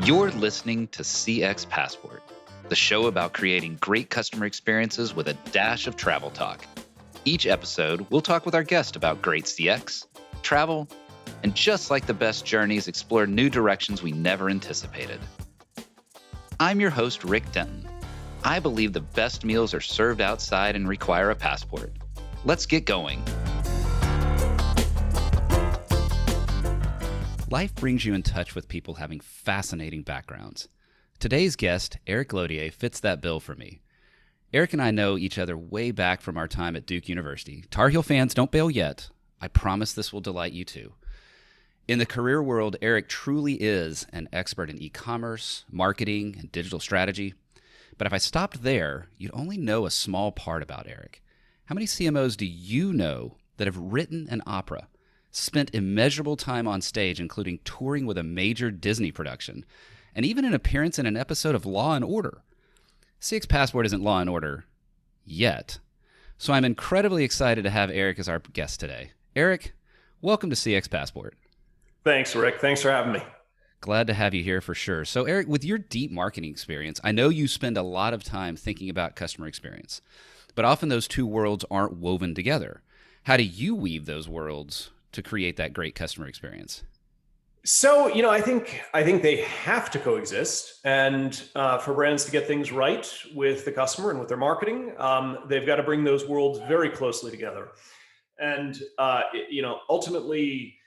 You're listening to CX Passport, the show about creating great customer experiences with a dash of travel talk. Each episode, we'll talk with our guest about great CX, travel, and just like the best journeys, explore new directions we never anticipated. I'm your host, Rick Denton. I believe the best meals are served outside and require a passport. Let's get going. Life brings you in touch with people having fascinating backgrounds. Today's guest, Erik Lautier, fits that bill for me. Erik and I know each other way back from our time at Duke University. Tar Heel fans, don't bail yet. I promise this will delight you too. In the career world, Erik truly is an expert in e-commerce, marketing, and digital strategy. But if I stopped there, you'd only know a small part about Erik. How many CMOs do you know that have written an opera, spent immeasurable time on stage, including touring with a major Disney production, and even an appearance in an episode of Law & Order? CX Passport isn't Law & Order yet, so I'm incredibly excited to have Erik as our guest today. Erik, welcome to CX Passport. Thanks, Rick. Thanks for having me. Glad to have you here for sure. So Erik, with your deep marketing experience, I know you spend a lot of time thinking about customer experience, but often those two worlds aren't woven together. How do you weave those worlds to create that great customer experience? So, I think they have to coexist, and for brands to get things right with the customer and with their marketing, they've got to bring those worlds very closely together. And ultimately,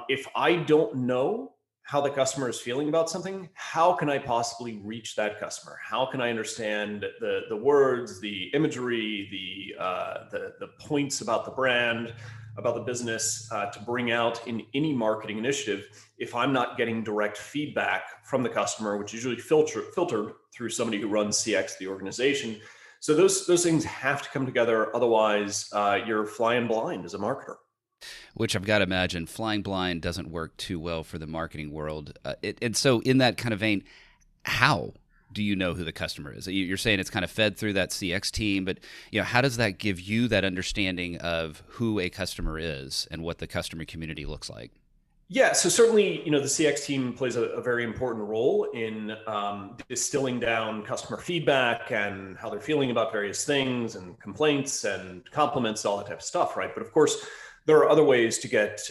if I don't know how the customer is feeling about something, how can I possibly reach that customer? How can I understand the words, the imagery, the points about the brand, about the business to bring out in any marketing initiative if I'm not getting direct feedback from the customer, which is usually filtered through somebody who runs CX the organization. So those things have to come together. Otherwise, you're flying blind as a marketer. Which I've got to imagine flying blind doesn't work too well for the marketing world. And so in that kind of vein, how do you know who the customer is? You're saying it's kind of fed through that CX team, but how does that give you that understanding of who a customer is and what the customer community looks like? Yeah, so certainly, the CX team plays a very important role in distilling down customer feedback and how they're feeling about various things and complaints and compliments, all that type of stuff, right? But of course, there are other ways to get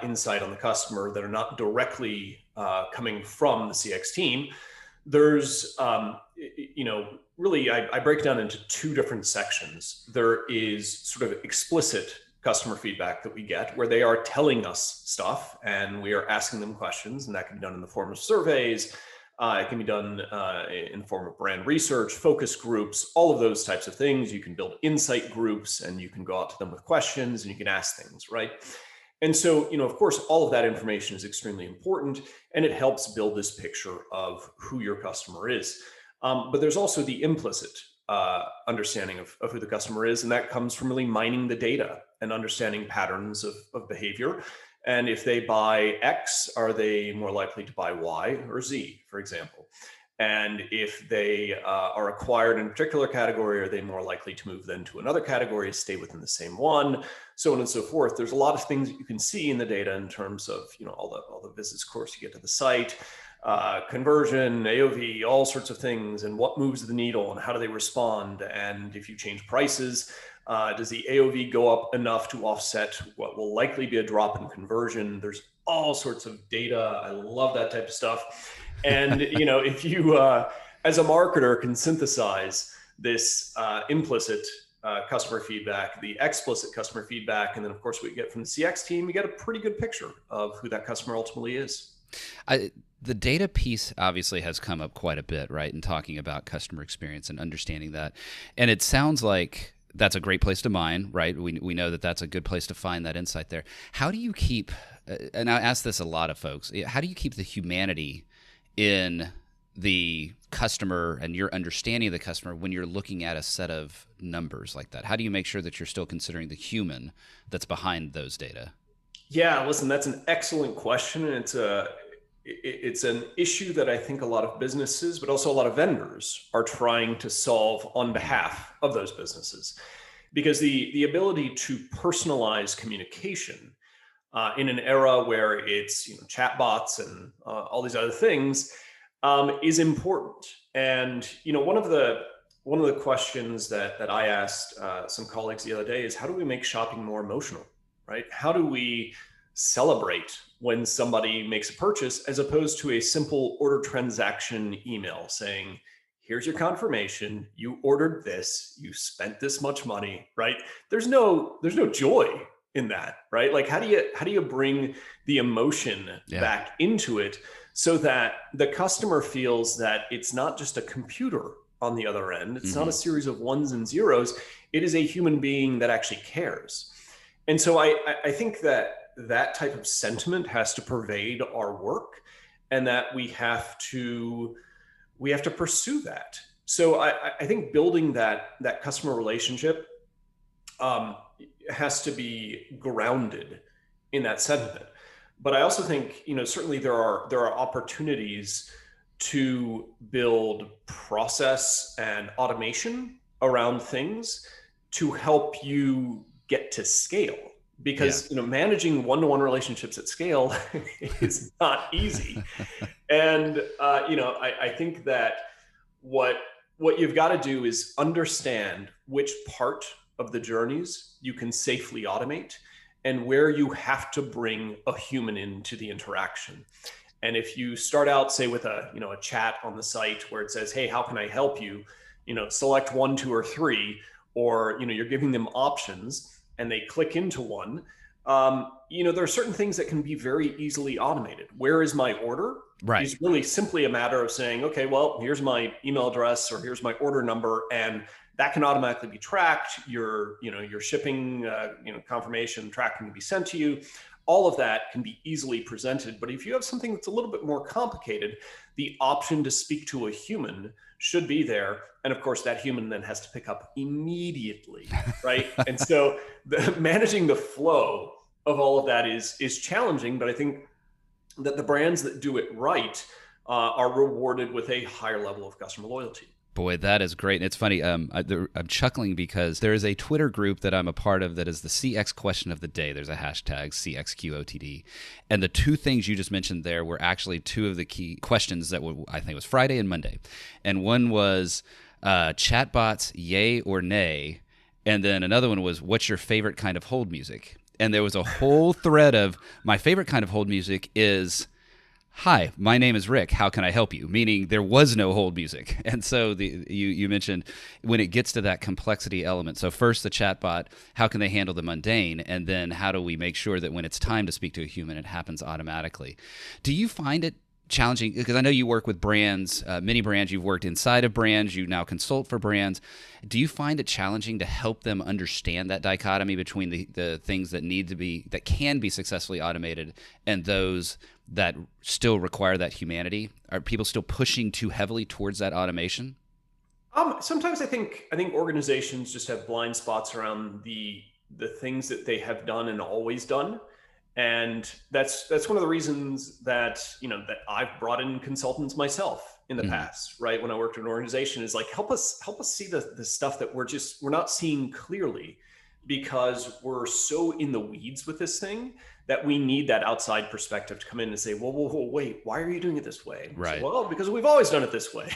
insight on the customer that are not directly coming from the CX team. There's, really, I break it down into two different sections. There is sort of explicit customer feedback that we get where they are telling us stuff and we are asking them questions, and that can be done in the form of surveys. It can be done in the form of brand research, focus groups, all of those types of things. You can build insight groups and you can go out to them with questions and you can ask things, right? And so, of course, all of that information is extremely important and it helps build this picture of who your customer is. But there's also the implicit understanding of who the customer is, and that comes from really mining the data and understanding patterns of behavior. And if they buy X, are they more likely to buy Y or Z, for example? And if they are acquired in a particular category, are they more likely to move then to another category, stay within the same one, so on and so forth. There's a lot of things that you can see in the data in terms of all the visits, of course, you get to the site, conversion, AOV, all sorts of things, and what moves the needle and how do they respond. And if you change prices, does the AOV go up enough to offset what will likely be a drop in conversion? There's all sorts of data. I love that type of stuff. And, if you, as a marketer, can synthesize this implicit customer feedback, the explicit customer feedback, and then, of course, what you get from the CX team, you get a pretty good picture of who that customer ultimately is. The data piece obviously has come up quite a bit, right, in talking about customer experience and understanding that. And it sounds like that's a great place to mine, right? We know that that's a good place to find that insight there. How do you keep, and I ask this a lot of folks, how do you keep the humanity in the customer and your understanding of the customer when you're looking at a set of numbers like that? How do you make sure that you're still considering the human that's behind those data? Yeah, listen, that's an excellent question. And it's an issue that I think a lot of businesses, but also a lot of vendors are trying to solve on behalf of those businesses. Because the ability to personalize communication in an era where it's chatbots and all these other things, is important. And one of the questions that I asked some colleagues the other day is, how do we make shopping more emotional, right? How do we celebrate when somebody makes a purchase, as opposed to a simple order transaction email saying, here's your confirmation, you ordered this, you spent this much money, right? There's no joy in that, right? Like, how do you bring the emotion back into it, so that the customer feels that it's not just a computer on the other end, it's not a series of ones and zeros, it is a human being that actually cares. And so I think that type of sentiment has to pervade our work, and that we have to pursue that. So I think building that customer relationship has to be grounded in that sentiment. But I also think, certainly there are opportunities to build process and automation around things to help you get to scale. Because managing one-to-one relationships at scale is not easy. And I think that what you've got to do is understand which part of the journeys you can safely automate, and where you have to bring a human into the interaction. And if you start out, say, with a chat on the site where it says, hey, how can I help you? Select 1, 2, or 3, or you're giving them options and they click into one. There are certain things that can be very easily automated. Where is my order? Right. It's really simply a matter of saying, okay, well, here's my email address, or here's my order number, and that can automatically be tracked. Your shipping, confirmation tracking can be sent to you. All of that can be easily presented. But if you have something that's a little bit more complicated, the option to speak to a human should be there. And of course, that human then has to pick up immediately, right? And so managing the flow of all of that is challenging, but I think that the brands that do it right are rewarded with a higher level of customer loyalty. Boy, that is great. And it's funny, I'm chuckling because there is a Twitter group that I'm a part of that is the CX question of the day. There's a hashtag CXQOTD. And the two things you just mentioned there were actually two of the key questions that I think was Friday and Monday. And one was chatbots, yay or nay? And then another one was, what's your favorite kind of hold music? And there was a whole thread of, my favorite kind of hold music is, hi, my name is Rick. How can I help you? Meaning there was no hold music. And so you mentioned when it gets to that complexity element. So first the chatbot, how can they handle the mundane? And then how do we make sure that when it's time to speak to a human, it happens automatically? Do you find it challenging? Because I know you work with brands, many brands, you've worked inside of brands, you now consult for brands. Do you find it challenging to help them understand that dichotomy between the things that can be successfully automated and those that still require that humanity? Are people still pushing too heavily towards that automation? Sometimes I think organizations just have blind spots around the things that they have done and always done. And that's one of the reasons that I've brought in consultants myself in the past, right? When I worked in an organization, is like, help us see the stuff that we're not seeing clearly, because we're so in the weeds with this thing that we need that outside perspective to come in and say, whoa, wait, why are you doing it this way? Right. So, well, because we've always done it this way.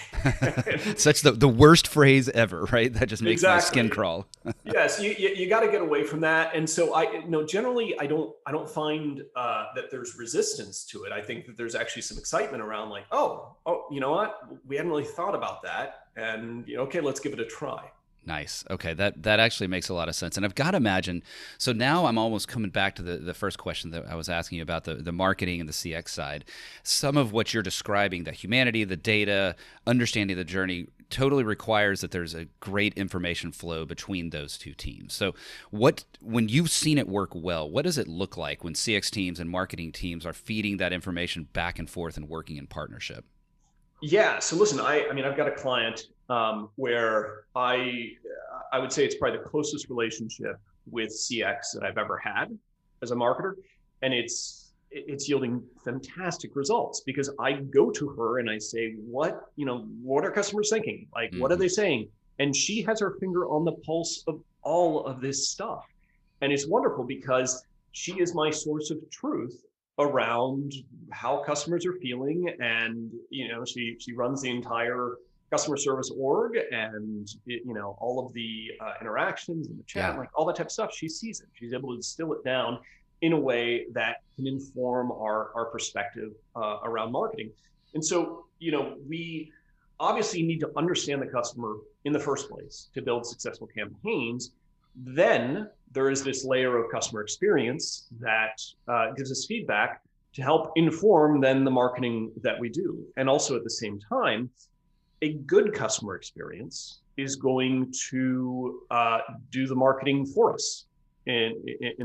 Such the worst phrase ever, right? That just makes my skin crawl. Yes, you got to get away from that. And so generally I don't find that there's resistance to it. I think that there's actually some excitement around, like, oh, you know what? We hadn't really thought about that. And okay, let's give it a try. Nice. Okay, that actually makes a lot of sense. And I've got to imagine, so now I'm almost coming back to the first question that I was asking you about, the marketing and the CX side. Some of what you're describing, the humanity, the data, understanding the journey, totally requires that there's a great information flow between those two teams. So when you've seen it work well, what does it look like when CX teams and marketing teams are feeding that information back and forth and working in partnership? Yeah. So listen, I've got a client where I would say it's probably the closest relationship with CX that I've ever had as a marketer, and it's yielding fantastic results, because I go to her and I say, what are customers thinking? Like, what are they saying? And she has her finger on the pulse of all of this stuff, and it's wonderful because she is my source of truth around how customers are feeling. And, she runs the entire customer service org, and, all of the interactions and the chat, Yeah. like all that type of stuff. She sees it. She's able to distill it down in a way that can inform our perspective around marketing. And so, we obviously need to understand the customer in the first place to build successful campaigns. Then there is this layer of customer experience that gives us feedback to help inform then the marketing that we do. And also at the same time, a good customer experience is going to do the marketing for us in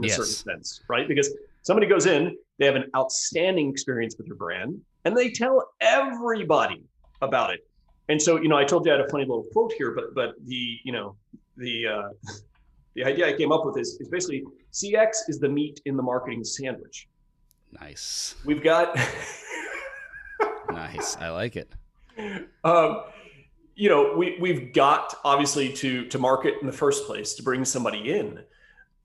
a certain sense, right? Because somebody goes in, they have an outstanding experience with your brand, and they tell everybody about it. And so, I told you I had a funny little quote here, but the idea I came up with is basically CX is the meat in the marketing sandwich. Nice. We've got Nice. I like it. We've got obviously to market in the first place to bring somebody in.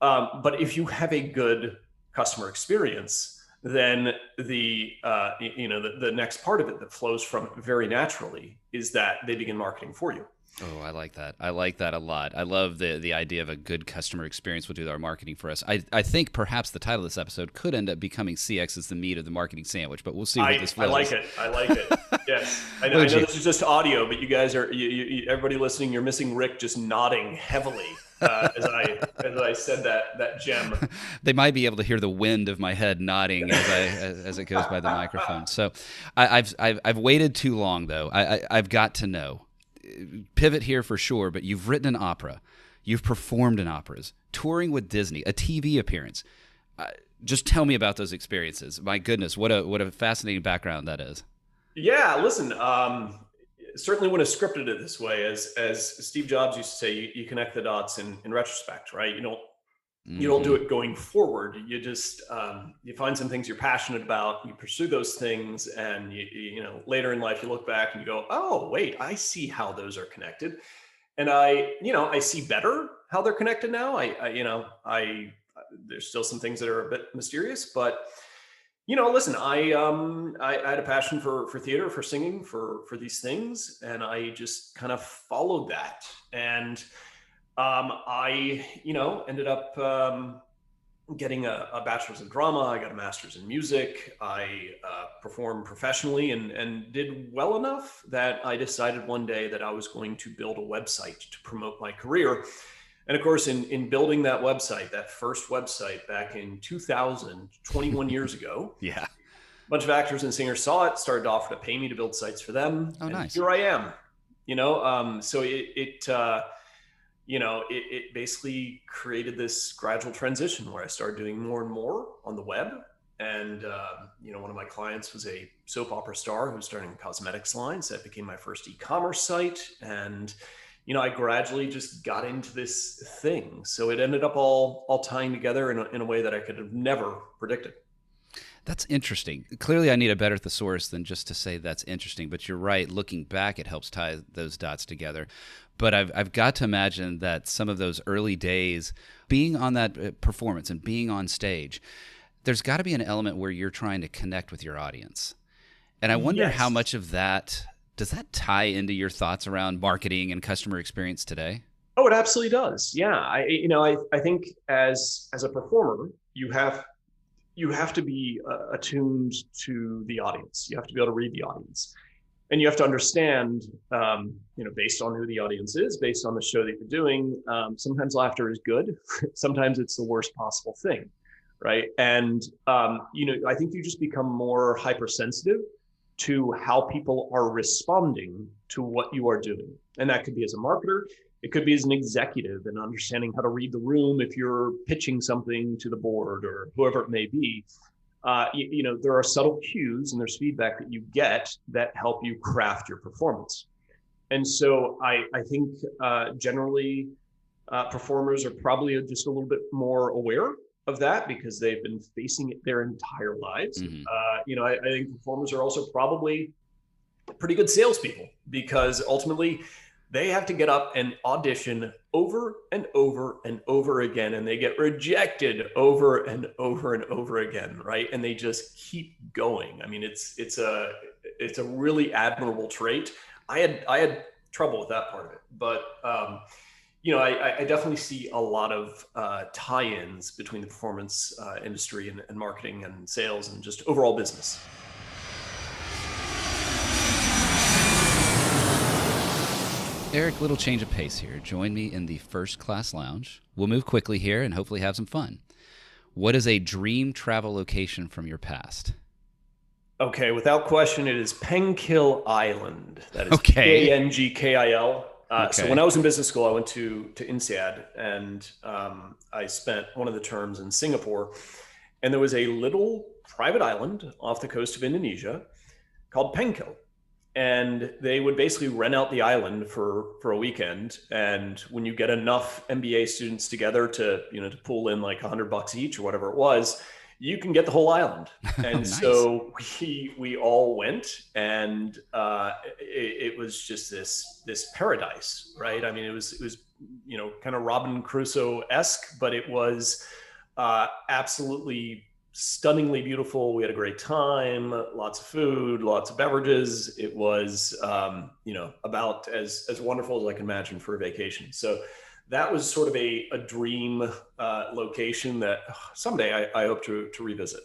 But if you have a good customer experience, then the next part of it that flows from it very naturally is that they begin marketing for you. Oh, I like that. I like that a lot. I love the idea of a good customer experience will do our marketing for us. I think perhaps the title of this episode could end up becoming CX is the meat of the marketing sandwich, but we'll see where this flows. I like it. Yes. I know this is just audio, but you guys are, everybody listening, you're missing Rick just nodding heavily as I said that gem. They might be able to hear the wind of my head nodding as it goes by the microphone. So I've waited too long, though. I've got to know. Pivot here for sure, but you've written an opera, you've performed in operas, touring with Disney, a TV appearance. Just tell me about those experiences. My goodness, what a fascinating background that is. Yeah, listen, certainly wouldn't have scripted it this way. As Steve Jobs used to say, you connect the dots in retrospect, right? You don't do it going forward. You just you find some things you're passionate about, you pursue those things, and you later in life you look back and you go, oh wait, I see how those are connected, and I see better how they're connected now. I there's still some things that are a bit mysterious, but listen, I had a passion for theater, for singing, for these things, and I just kind of followed that. And I ended up getting a bachelor's in drama. I got a master's in music. I performed professionally and did well enough that I decided one day that I was going to build a website to promote my career. And of course, in building that website, that first website back in 2000, 21 years ago, yeah, a bunch of actors and singers saw it, started to offer to pay me to build sites for them. Oh, and nice. Here I am, so it basically created this gradual transition where I started doing more and more on the web. And, one of my clients was a soap opera star who was starting a cosmetics line. So that became my first e-commerce site. And, I gradually just got into this thing. So it ended up all tying together in a way that I could have never predicted. That's interesting. Clearly, I need a better thesaurus than just to say that's interesting. But you're right. Looking back, it helps tie those dots together. But I've got to imagine that some of those early days, being on that performance and being on stage, there's got to be an element where you're trying to connect with your audience. And I wonder how much of that, does that tie into your thoughts around marketing and customer experience today? Oh, it absolutely does. Yeah. I think as a performer, you have to be attuned to the audience. You have to be able to read the audience. And you have to understand, based on who the audience is, based on the show that you're doing, sometimes laughter is good. Sometimes it's the worst possible thing, right? And, I think you just become more hypersensitive to how people are responding to what you are doing. And that could be as a marketer. It could be as an executive and understanding how to read the room if you're pitching something to the board or whoever it may be. There are subtle cues and there's feedback that you get that help you craft your performance. And so I think generally performers are probably just a little bit more aware of that because they've been facing it their entire lives. Mm-hmm. I think performers are also probably pretty good salespeople because ultimately they have to get up and audition over and over and over again, and they get rejected over and over and over again, right? And they just keep going. I mean, it's a really admirable trait. I had trouble with that part of it, but I definitely see a lot of tie-ins between the performance industry and marketing and sales and just overall business. Erik, little change of pace here. Join me in the first class lounge. We'll move quickly here and hopefully have some fun. What is a dream travel location from your past? Okay, without question, it is Pangkil Island. That is Okay. Pangkil. Okay. So when I was in business school, I went to INSEAD, and I spent one of the terms in Singapore. And there was a little private island off the coast of Indonesia called Pangkil. And they would basically rent out the island for a weekend. And when you get enough MBA students together to pull in like $100 each or whatever it was, you can get the whole island. And Nice. So we all went, and it was just this paradise, right? I mean, it was kind of Robinson Crusoe-esque, but it was absolutely stunningly beautiful. We had a great time, lots of food, lots of beverages. It was, about as wonderful as I can imagine for a vacation. So that was sort of a dream location that someday I hope to revisit.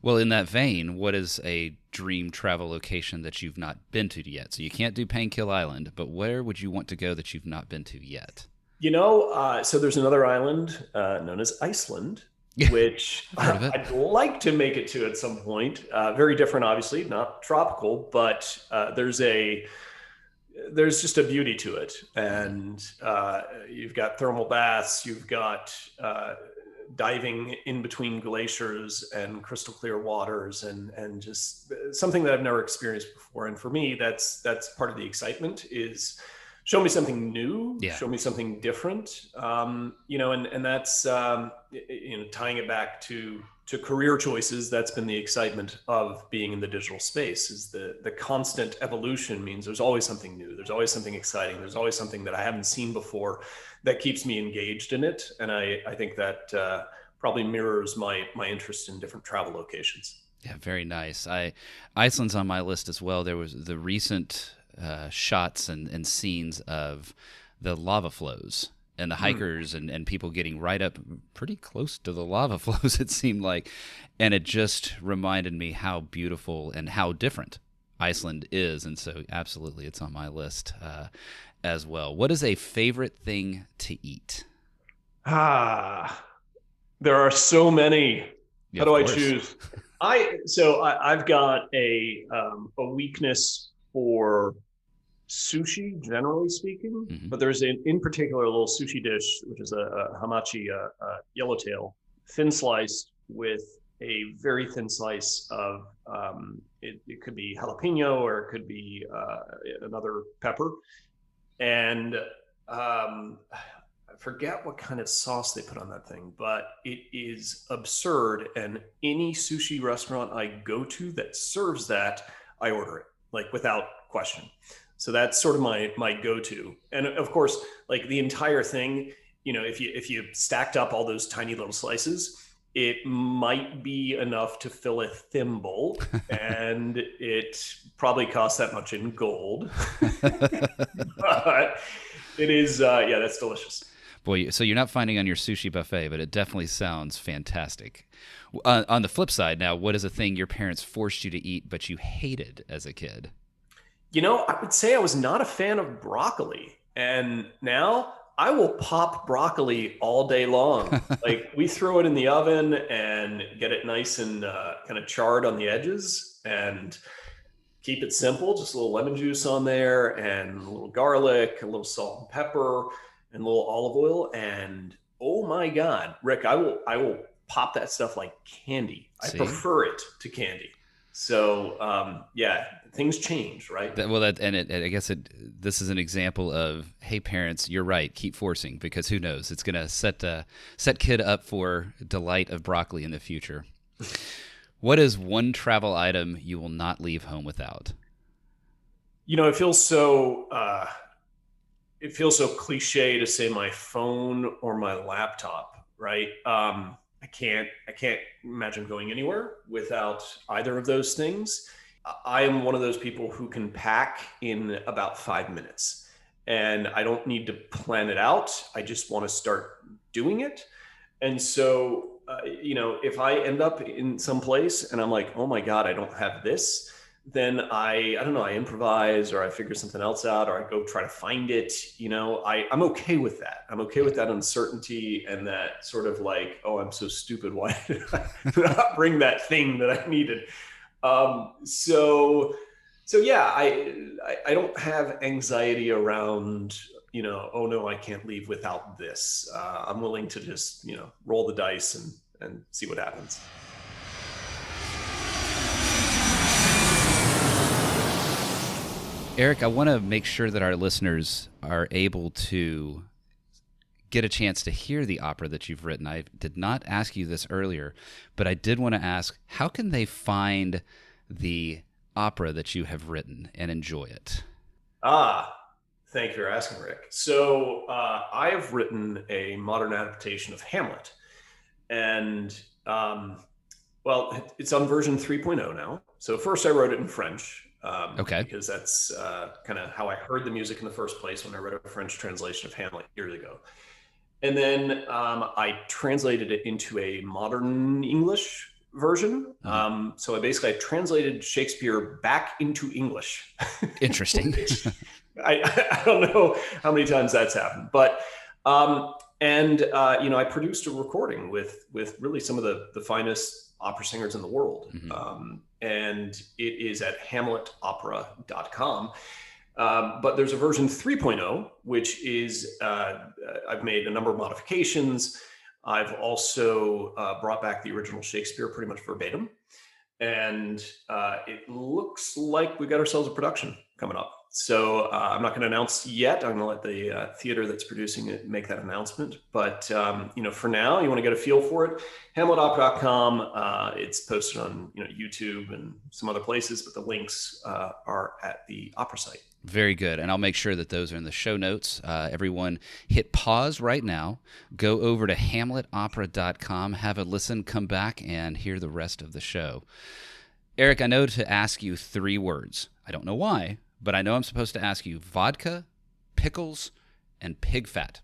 Well, in that vein, what is a dream travel location that you've not been to yet? So you can't do Pangkil Island, but where would you want to go that you've not been to yet? So there's another island known as Iceland, which I'd like to make it to at some point. Very different, obviously, not tropical, but there's just a beauty to it. And you've got thermal baths, you've got diving in between glaciers and crystal clear waters, and just something that I've never experienced before. And for me, that's part of the excitement, is show me something new, show me something different, and that's, tying it back to career choices. That's been the excitement of being in the digital space, is the constant evolution means there's always something new. There's always something exciting. There's always something that I haven't seen before that keeps me engaged in it. And I think that probably mirrors my interest in different travel locations. Yeah, very nice. Iceland's on my list as well. There was the recent shots and scenes of the lava flows and the hikers and people getting right up pretty close to the lava flows, it seemed like. And it just reminded me how beautiful and how different Iceland is. And so absolutely, it's on my list as well. What is a favorite thing to eat? There are so many. Yeah, how do I course. choose? I've got a weakness for sushi, generally speaking, but there's in particular a little sushi dish, which is a hamachi, yellowtail, thin sliced with a very thin slice of, it could be jalapeno, or it could be another pepper. And I forget what kind of sauce they put on that thing, but it is absurd. And any sushi restaurant I go to that serves that, I order it, like, without question. So that's sort of my go-to. And of course, like, the entire thing, if you stacked up all those tiny little slices, it might be enough to fill a thimble, and it probably costs that much in gold. But it is, that's delicious. Boy, so you're not finding on your sushi buffet, but it definitely sounds fantastic. On the flip side, now, what is a thing your parents forced you to eat but you hated as a kid? I would say I was not a fan of broccoli, and now I will pop broccoli all day long. Like, we throw it in the oven and get it nice and kind of charred on the edges, and keep it simple. Just a little lemon juice on there, and a little garlic, a little salt and pepper, and a little olive oil. And oh my God, Rick, I will pop that stuff like candy. See? I prefer it to candy. So things change, right? I guess this is an example of, hey, parents, you're right, keep forcing, because who knows, it's going to set kid up for delight of broccoli in the future. What is one travel item you will not leave home without? It feels so it feels so cliche to say my phone or my laptop, right? I can't imagine going anywhere without either of those things. I am one of those people who can pack in about 5 minutes, and I don't need to plan it out. I just want to start doing it. And so, if I end up in some place and I'm like, oh my God, I don't have this, then I don't know, I improvise or I figure something else out or I go try to find it. I'm okay with that. I'm okay with that uncertainty and that sort of like, oh, I'm so stupid. Why did I not bring that thing that I needed? So yeah, I don't have anxiety around, oh no, I can't leave without this. I'm willing to just, roll the dice and see what happens. Erik, I want to make sure that our listeners are able to get a chance to hear the opera that you've written. I did not ask you this earlier, but I did want to ask, how can they find the opera that you have written and enjoy it? Thank you for asking, Rick. So I have written a modern adaptation of Hamlet, and it's on version 3.0 now. So first I wrote it in French. Okay. Because that's kind of how I heard the music in the first place when I wrote a French translation of Hamlet years ago. And then I translated it into a modern English version. So I translated Shakespeare back into English. Interesting. I don't know how many times that's happened, but I produced a recording with really some of the finest opera singers in the world. And it is at hamletopera.com. But there's a version 3.0, which is, I've made a number of modifications. I've also brought back the original Shakespeare pretty much verbatim. And it looks like we got ourselves a production coming up. So I'm not going to announce yet. I'm going to let the theater that's producing it make that announcement. But, for now, you want to get a feel for it, hamletopera.com. It's posted on YouTube and some other places, but the links are at the opera site. Very good. And I'll make sure that those are in the show notes. Everyone hit pause right now. Go over to hamletopera.com, have a listen, come back, and hear the rest of the show. Erik, I know to ask you 3 words. I don't know why, but I know I'm supposed to ask you vodka, pickles, and pig fat.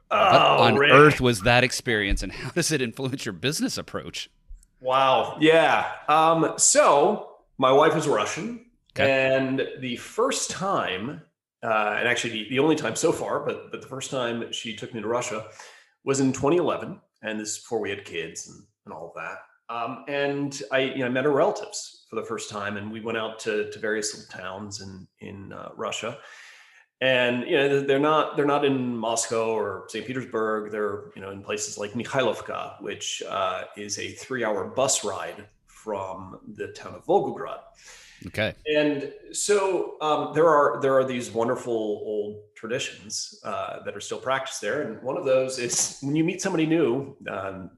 What on Rick. earth was that experience, and how does it influence your business approach? Wow. Yeah. So my wife is Russian. Okay. And the first time, and actually the only time so far, but the first time she took me to Russia was in 2011. And this is before we had kids and all of that. And I met her relatives for the first time, and we went out to various little towns in Russia. And they're not in Moscow or St. Petersburg. They're in places like Mikhailovka, which is a 3-hour bus ride from the town of Volgograd. Okay. And so there are these wonderful old traditions that are still practiced there. And one of those is when you meet somebody new,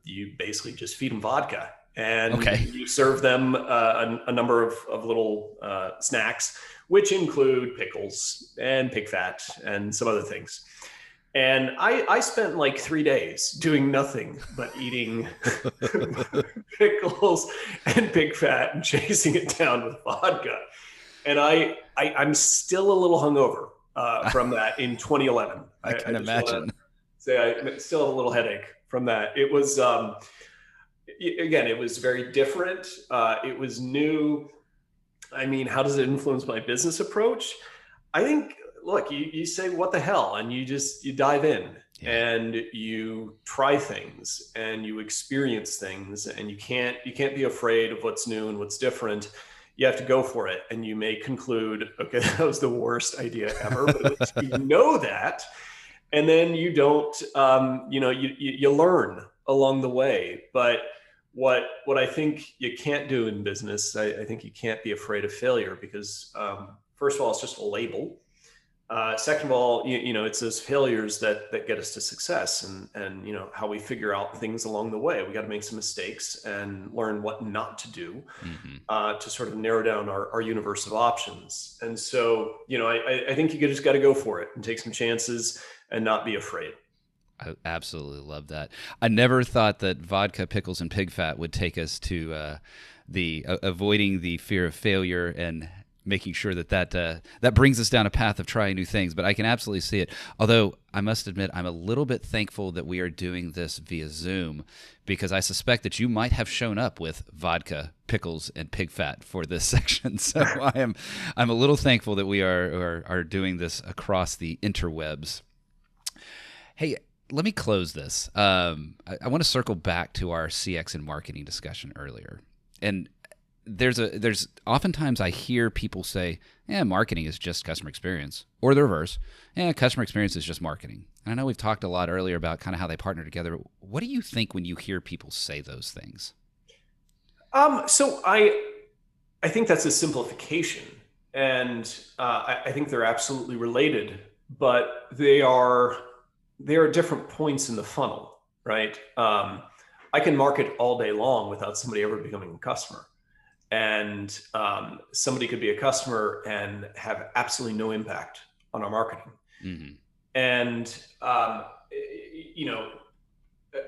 you basically just feed them vodka. And you serve them a number of little snacks, which include pickles and pig fat and some other things. And I spent like 3 days doing nothing but eating pickles and pig fat and chasing it down with vodka. And I'm still a little hungover from that in 2011. I can imagine. I still have a little headache from that. It was, again, it was very different. It was new. I mean, how does it influence my business approach? I think, look, you say, what the hell? And you dive in and you try things and you experience things, and you can't be afraid of what's new and what's different. You have to go for it. And you may conclude, okay, that was the worst idea ever, but at least you know that. And then you don't, you learn along the way. But what I think you can't do in business, I think you can't be afraid of failure, because first of all, it's just a label. Second of all, it's those failures that get us to success, and how we figure out things along the way. We got to make some mistakes and learn what not to do, to sort of narrow down our universe of options. And so, I think you just got to go for it and take some chances and not be afraid. I absolutely love that. I never thought that vodka, pickles, and pig fat would take us to the avoiding the fear of failure and making sure that brings us down a path of trying new things. But I can absolutely see it. Although I must admit, I'm a little bit thankful that we are doing this via Zoom, because I suspect that you might have shown up with vodka, pickles, and pig fat for this section. So I'm a little thankful that we are doing this across the interwebs. Hey, let me close this. I want to circle back to our CX and marketing discussion earlier. And there's oftentimes I hear people say, marketing is just customer experience, or the reverse. Customer experience is just marketing. And I know we've talked a lot earlier about kind of how they partner together. What do you think when you hear people say those things? So I think that's a simplification, and I think they're absolutely related, but they are different points in the funnel, right? I can market all day long without somebody ever becoming a customer. And somebody could be a customer and have absolutely no impact on our marketing. Mm-hmm. And,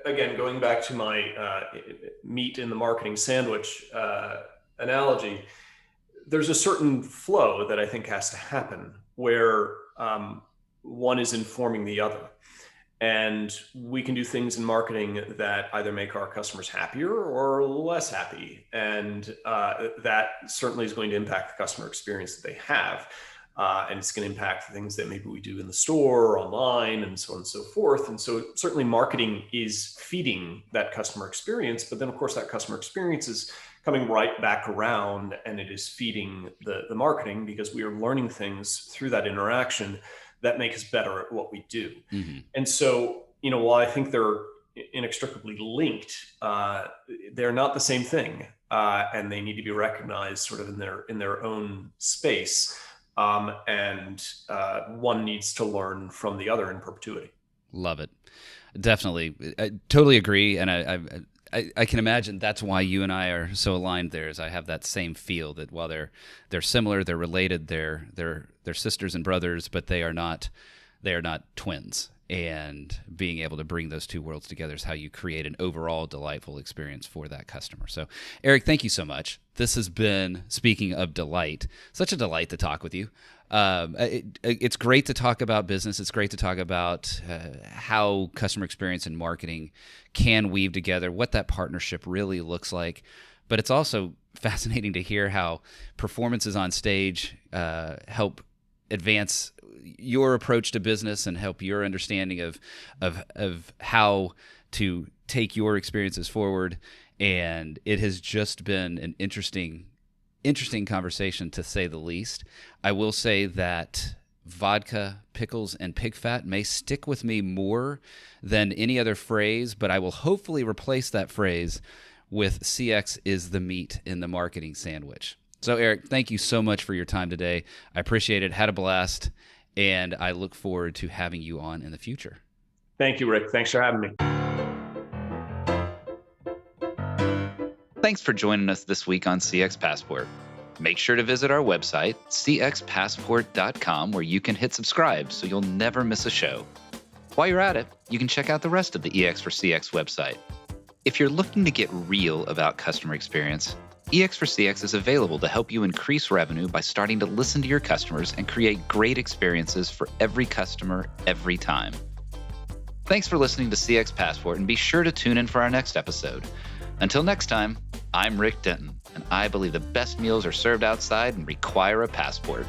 again, going back to my meat in the marketing sandwich analogy, there's a certain flow that I think has to happen where one is informing the other. And we can do things in marketing that either make our customers happier or less happy. And that certainly is going to impact the customer experience that they have. And it's going to impact the things that maybe we do in the store or online and so on and so forth. And so certainly marketing is feeding that customer experience. But then, of course, that customer experience is coming right back around, and it is feeding the marketing, because we are learning things through that interaction that make us better at what we do. Mm-hmm. And so, while I think they're inextricably linked, they're not the same thing, and they need to be recognized sort of in their own space. And one needs to learn from the other in perpetuity. Love it. Definitely. I totally agree. And I can imagine that's why you and I are so aligned there, is I have that same feel that while they're similar, they're related, they're sisters and brothers, but they are not twins. And being able to bring those two worlds together is how you create an overall delightful experience for that customer. So, Erik, thank you so much. This has been, speaking of delight, such a delight to talk with you. It's great to talk about business. It's great to talk about how customer experience and marketing can weave together, what that partnership really looks like. But it's also fascinating to hear how performances on stage help advance your approach to business and help your understanding of how to take your experiences forward. And it has just been an interesting conversation, to say the least. I will say that vodka, pickles, and pig fat may stick with me more than any other phrase, but I will hopefully replace that phrase with CX is the meat in the marketing sandwich. So, Erik, thank you so much for your time today. I appreciate it. Had a blast. And I look forward to having you on in the future. Thank you, Rick. Thanks for having me. Thanks for joining us this week on CX Passport. Make sure to visit our website, cxpassport.com, where you can hit subscribe so you'll never miss a show. While you're at it, you can check out the rest of the EX for CX website. If you're looking to get real about customer experience, EX for CX is available to help you increase revenue by starting to listen to your customers and create great experiences for every customer, every time. Thanks for listening to CX Passport, and be sure to tune in for our next episode. Until next time, I'm Rick Denton, and I believe the best meals are served outside and require a passport.